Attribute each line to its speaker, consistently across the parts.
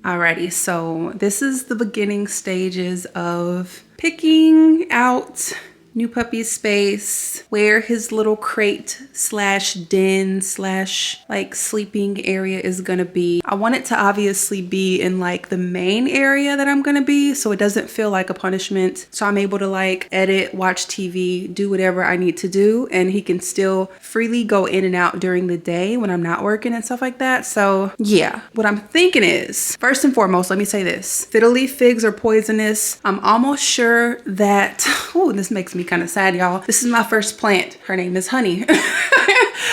Speaker 1: Alrighty, so this is the beginning stages of picking out new puppy's space, where his little crate slash den slash like sleeping area is gonna be. I want it to obviously be in like the main area that I'm gonna be, so it doesn't feel like a punishment. So I'm able to like edit, watch TV, do whatever I need to do, and he can still freely go in and out during the day when I'm not working and stuff like that. So yeah, what I'm thinking is, first and foremost, let me say this. Fiddle leaf figs are poisonous. I'm almost sure that, oh, this makes me kind of sad, y'all. This is my first plant. Her name is Honey.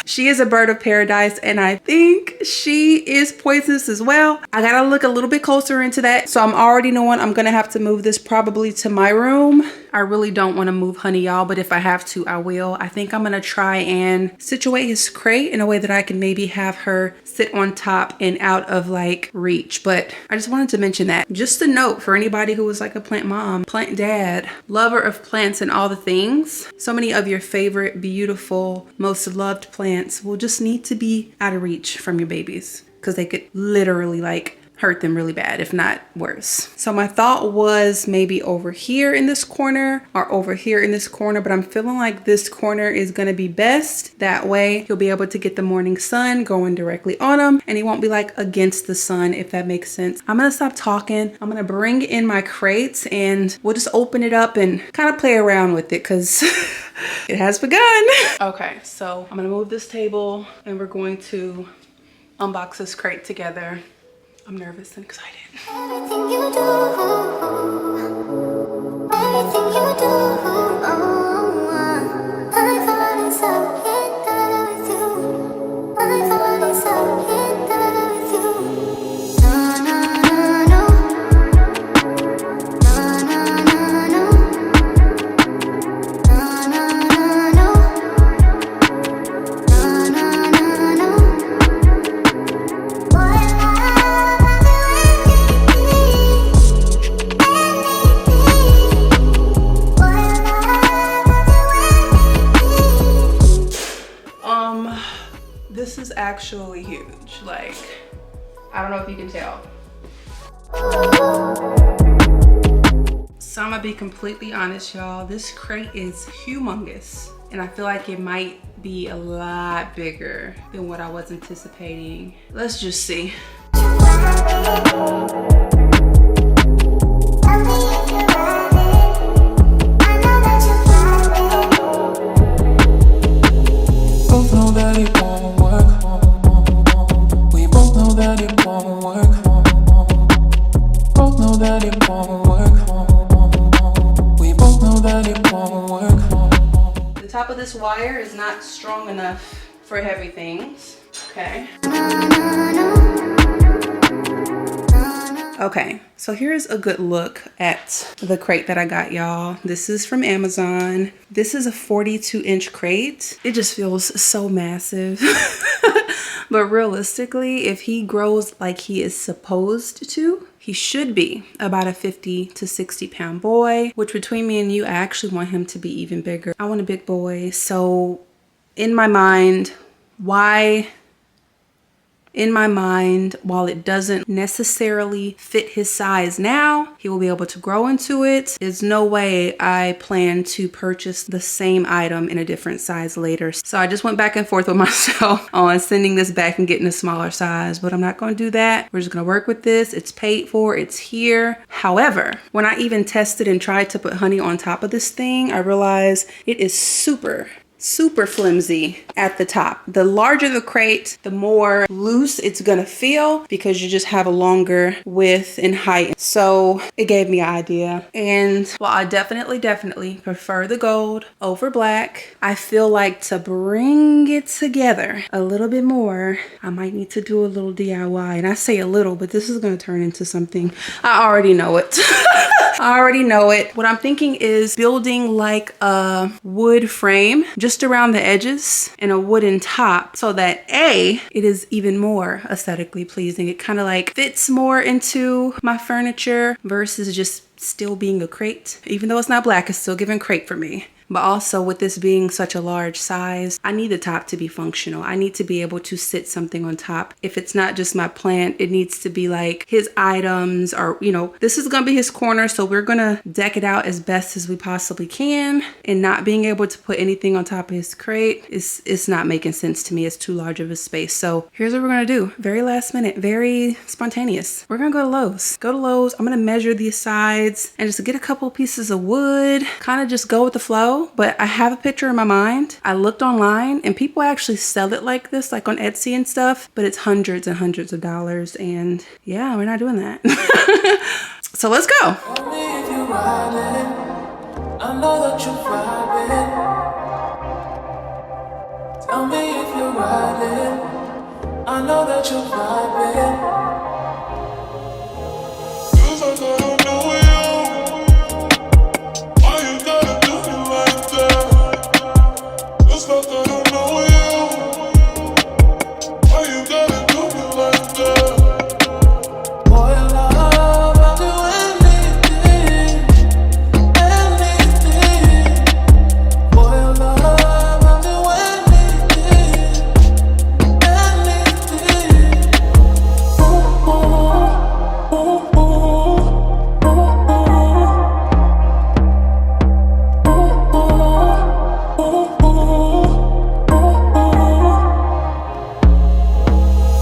Speaker 1: She is a bird of paradise, and I think she is poisonous as well. I gotta look a little bit closer into that. So I'm already knowing I'm gonna have to move this probably to my room. I really don't want to move Honey, y'all, but if I have to, I will. I think I'm gonna try and situate his crate in a way that I can maybe have her sit on top and out of like reach. But I just wanted to mention that. Just a note for anybody who was like a plant mom, plant dad, lover of plants and all the things. So many of your favorite, beautiful, most loved plants will just need to be out of reach from your babies, because they could literally like hurt them really bad, if not worse. So my thought was maybe over here in this corner or over here in this corner, but I'm feeling like this corner is gonna be best. That way he'll be able to get the morning sun going directly on him, and he won't be like against the sun, if that makes sense. I'm gonna stop talking. I'm gonna bring in my crates and we'll just open it up and kind of play around with it, because it has begun. Okay, so I'm gonna move this table and we're going to unbox this crate together. I'm nervous and excited.
Speaker 2: Everything you do, everything you do, I thought it's so hit that with you. I thought it's so hit that with you. No, no, no, no. No, no, no, no. No, no, no, no. No, no, no, no. Boy,
Speaker 1: this is actually huge. Like, I don't know if you can tell. So I'm gonna be completely honest, y'all. This crate is humongous, and I feel like it might be a lot bigger than what I was anticipating. Let's just see. Top of this wire is not strong enough for heavy things. Okay. Okay, so here's a good look at the crate that I got, y'all. This is from Amazon. This is a 42-inch crate. It just feels so massive. But realistically, if he grows like he is supposed to, he should be about a 50 to 60 pound boy, which between me and you, I actually want him to be even bigger. I want a big boy. So in my mind, while it doesn't necessarily fit his size now, he will be able to grow into it. There's no way I plan to purchase the same item in a different size later. So I just went back and forth with myself on sending this back and getting a smaller size, but I'm not going to do that. We're just going to work with this. It's paid for, it's here. However, when I even tested and tried to put Honey on top of this thing, I realized it is super flimsy at the top. The larger the crate, the more loose it's gonna feel, because you just have a longer width and height. So it gave me an idea. And while I definitely prefer the gold over black, I feel like to bring it together a little bit more, I might need to do a little DIY. And I say a little, but this is gonna turn into something. I already know it. I already know it. What I'm thinking is building like a wood frame just around the edges and a wooden top, so that it is even more aesthetically pleasing. It kind of like fits more into my furniture versus just still being a crate. Even though it's not black, it's still giving crate for me. But also with this being such a large size, I need the top to be functional. I need to be able to sit something on top. If it's not just my plant, it needs to be like his items, or, you know, this is gonna be his corner, so we're gonna deck it out as best as we possibly can. And not being able to put anything on top of his crate it's not making sense to me. It's too large of a space. So here's what we're gonna do. Very last minute, very spontaneous. We're gonna go to Lowe's. Go to Lowe's. I'm gonna measure these sides and just get a couple pieces of wood, kind of just go with the flow. But I have a picture in my mind. I looked online and people actually sell it like this, like on Etsy and stuff, but it's hundreds and hundreds of dollars. And yeah, we're not doing that. So let's go.
Speaker 3: I know that you're vibing. Tell me if you're riding. I know that you're vibing. Feels like I don't know you. Why you gotta do me like that? Feels like I don't know you. Why you gotta do me like that? Boy, love, I'll do anything. Boy, love, I'll do anything. Ooh, ooh, ooh, ooh.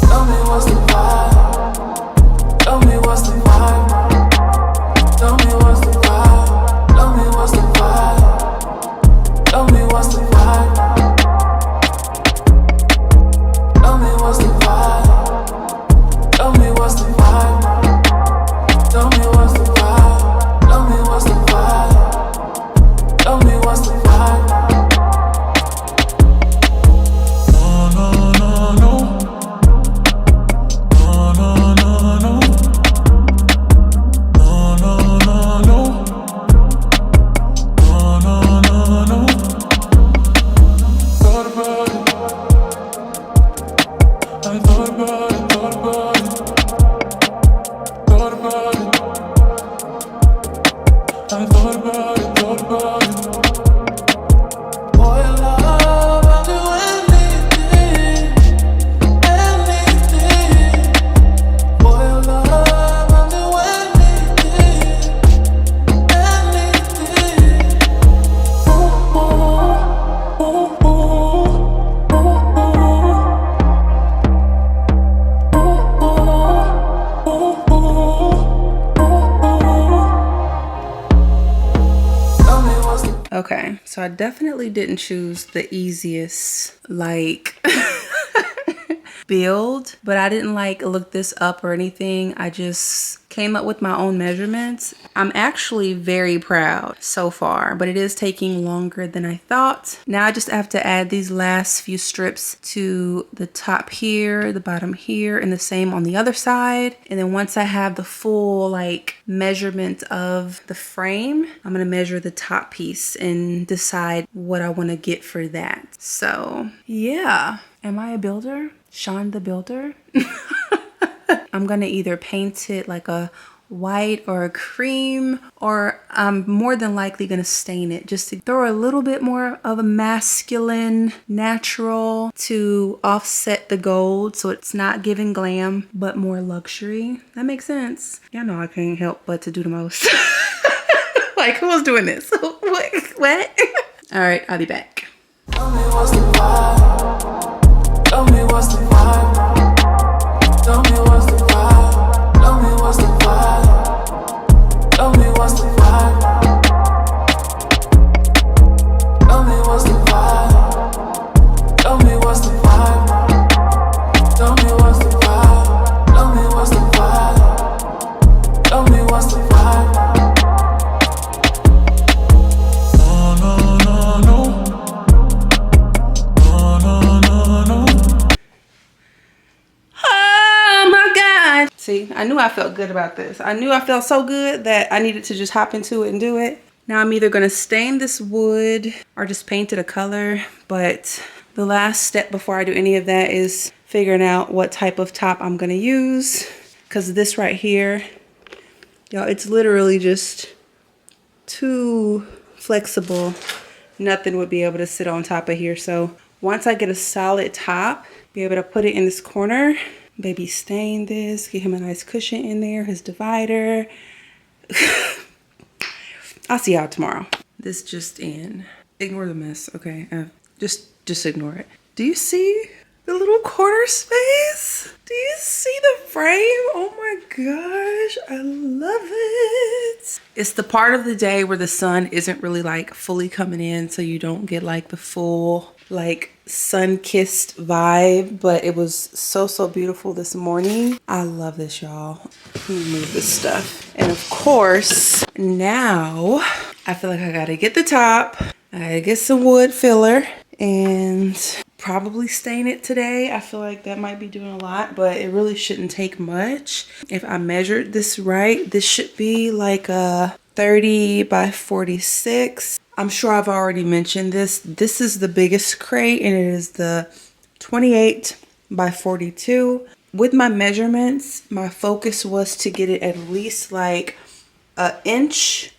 Speaker 3: Tell me what's the vibe? Tell me what's the vibe? Tell me what's the vibe? Tell me what's the vibe? Tell me what's the vibe? Tell me what's the vibe? Tell me what's the vibe? Tell me what's the vibe? Tell me what's the vibe? Tell me what's the vibe? No, no, no, no. No, no, no, no. No, no, no, no. No, no, no, no. Thought about it. I thought about it, thought about it. Thought about it. I thought about it, thought about it. Boy, love, I'll do anything. Anything. Boy, love, I'll do anything. Anything. Ooh, ooh, ooh, ooh, ooh, ooh. Ooh, ooh, ooh, ooh. Tell me what's the
Speaker 1: Okay, so I definitely didn't choose the easiest like build, but I didn't like look this up or anything. I just came up with my own measurements. I'm actually very proud so far, but it is taking longer than I thought. Now I just have to add these last few strips to the top here, the bottom here, and the same on the other side. And then once I have the full like measurement of the frame, I'm gonna measure the top piece and decide what I want to get for that. So yeah, am I a builder? Sean the Builder? I'm gonna either paint it like a white or a cream, or I'm more than likely gonna stain it just to throw a little bit more of a masculine natural to offset the gold, so it's not giving glam but more luxury. That makes sense. Y'all know I can't help but to do the most. Like, who was doing this? What? All right, I'll be back.
Speaker 3: Tell me what's the vibe? Tell me what's the vibe? Tell me what's the vibe? Tell me what's the vibe? Tell me what's the vibe? Tell me what's the vibe? Tell me what's the vibe? Tell me what's the vibe? Tell me what's the vibe? Tell me what's the vibe? No, no, no, no. No, no, no, no.
Speaker 1: Oh my God. See, I knew I felt good about this. I knew I felt so good that I needed to just hop into it and do it. Now I'm either gonna stain this wood or just paint it a color, but the last step before I do any of that is figuring out what type of top I'm gonna use. Cause this right here, y'all, it's literally just too flexible nothing would be able to sit on top of here. So once I get a solid top, be able to put it in this corner, baby stain this, get him a nice cushion in there, his divider. I'll see y'all tomorrow. This just in. Ignore the mess, okay? Just ignore it. Do you see the little corner space? Do you see the frame? Oh my gosh, I love it. It's the part of the day where the sun isn't really like fully coming in, so you don't get like the full like sun-kissed vibe, but it was so beautiful this morning. I love this, y'all. Let me move this stuff. And of course, now I feel like I gotta get the top. I gotta get some wood filler and probably stain it today. I feel like that might be doing a lot, but it really shouldn't take much. If I measured this right, this should be like a 30 by 46. I'm sure I've already mentioned this. This is the biggest crate and it is the 28 by 42. With my measurements, my focus was to get it at least like an inch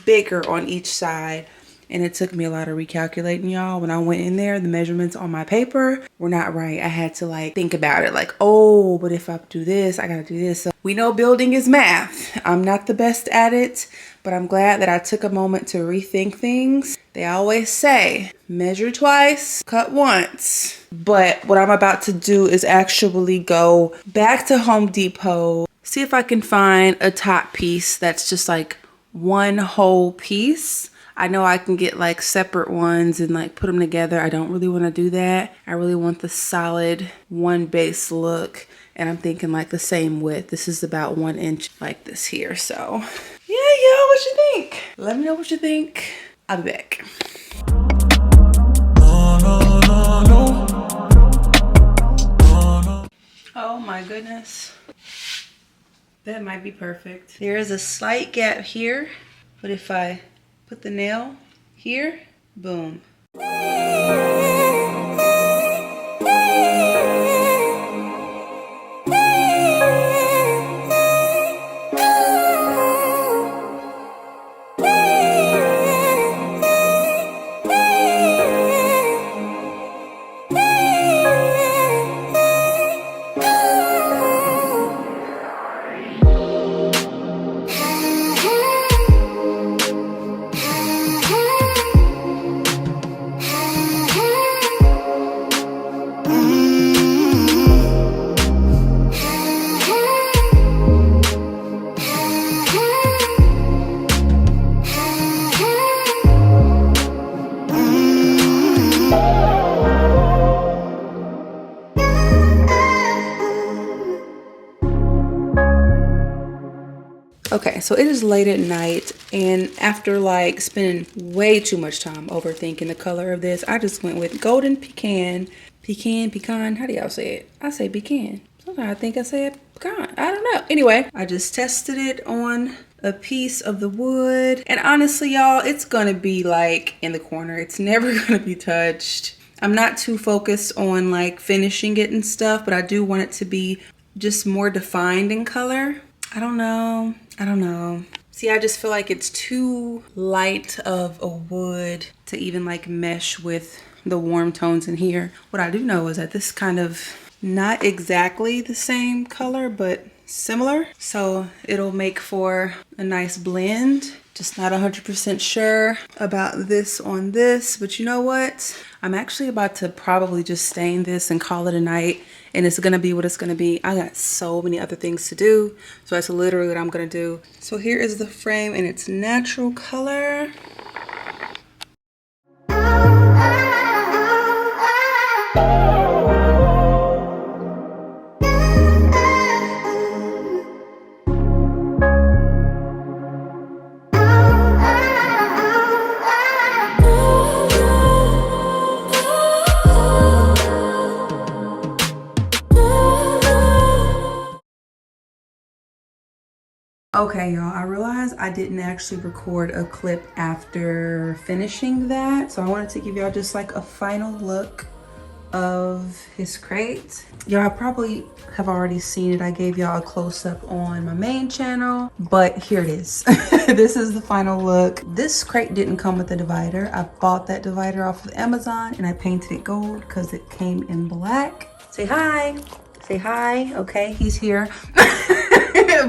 Speaker 1: bigger on each side. And it took me a lot of recalculating, y'all. When I went in there, the measurements on my paper were not right. I had to like think about it like, oh, but if I do this, I gotta do this. So we know building is math. I'm not the best at it, but I'm glad that I took a moment to rethink things. They always say, measure twice, cut once. But what I'm about to do is actually go back to Home Depot, see if I can find a top piece that's just like one whole piece. I know I can get like separate ones and like put them together. I don't really want to do that. I really want the solid one base look. And I'm thinking like the same width. This is about 1 inch like this here. So yeah, y'all, what you think? Let me know what you think. I'll be back. Oh my goodness. That might be perfect. There is a slight gap here, but if I put the nail here, boom. Okay, so it is late at night, and after like spending way too much time overthinking the color of this, I just went with golden pecan. Pecan, how do y'all say it? I say pecan. Sometimes I think I say it pecan. I don't know. Anyway, I just tested it on a piece of the wood, and honestly, y'all, it's gonna be like in the corner. It's never gonna be touched. I'm not too focused on like finishing it and stuff, but I do want it to be just more defined in color. I don't know. See, I just feel like it's too light of a wood to even like mesh with the warm tones in here. What I do know is that this kind of not exactly the same color, but similar. So it'll make for a nice blend. Just not 100% sure about this on this, but you know what? I'm actually about to probably just stain this and call it a night, and it's gonna be what it's gonna be. I got so many other things to do, so that's literally what I'm gonna do. So here is the frame in its natural color. Okay, y'all, I realized I didn't actually record a clip after finishing that. So I wanted to give y'all just like a final look of his crate. Y'all probably have already seen it. I gave y'all a close-up on my main channel, but here it is. This is the final look. This crate didn't come with a divider. I bought that divider off of Amazon and I painted it gold because it came in black. Say hi. Say hi. Okay, he's here.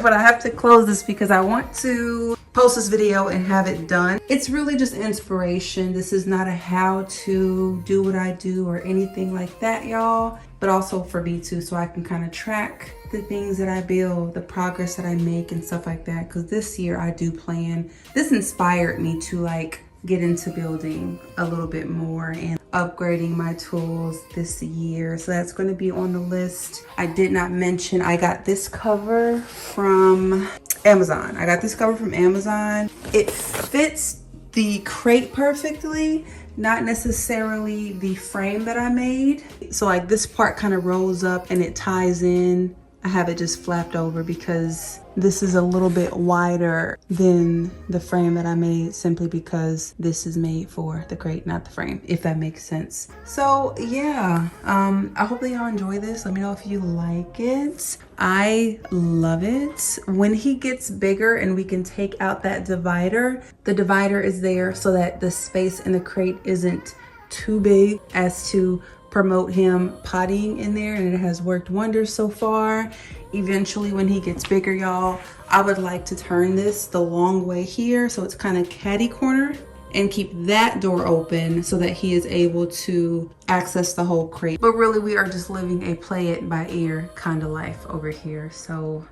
Speaker 1: But I have to close this because I want to post this video and have it done. It's really just inspiration. This is not a how to do what I do or anything like that, y'all, but also for me too, so I can kind of track the things that I build, the progress that I make and stuff like that. Because this year I do plan, this inspired me to like get into building a little bit more and upgrading my tools this year. So that's going to be on the list. I did not mention I got this cover from Amazon. I got this cover from Amazon. It fits the crate perfectly, not necessarily the frame that I made. So like this part kind of rolls up and it ties in. I have it just flapped over because this is a little bit wider than the frame that I made, simply because this is made for the crate, not the frame, if that makes sense. So yeah, I hope that y'all enjoy this. Let me know if you like it. I love it. When he gets bigger and we can take out that divider, the divider is there so that the space in the crate isn't too big as to promote him pottying in there, and it has worked wonders so far. Eventually when he gets bigger, y'all, I would like to turn this the long way here so it's kind of catty corner and keep that door open so that he is able to access the whole crate. But really we are just living a play it by ear kind of life over here. So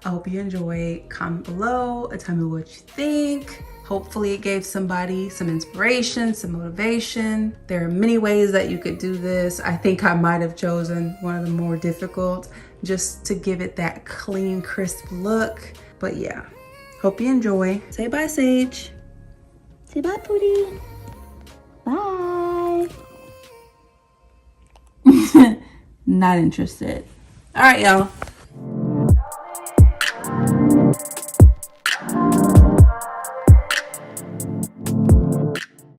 Speaker 1: I hope you enjoy. Comment below and tell me what you think. Hopefully it gave somebody some inspiration, some motivation. There are many ways that you could do this. I think I might have chosen one of the more difficult just to give it that clean, crisp look. But yeah, hope you enjoy. Say bye, Sage. Say bye, Pootie. Bye. Not interested. All right, y'all.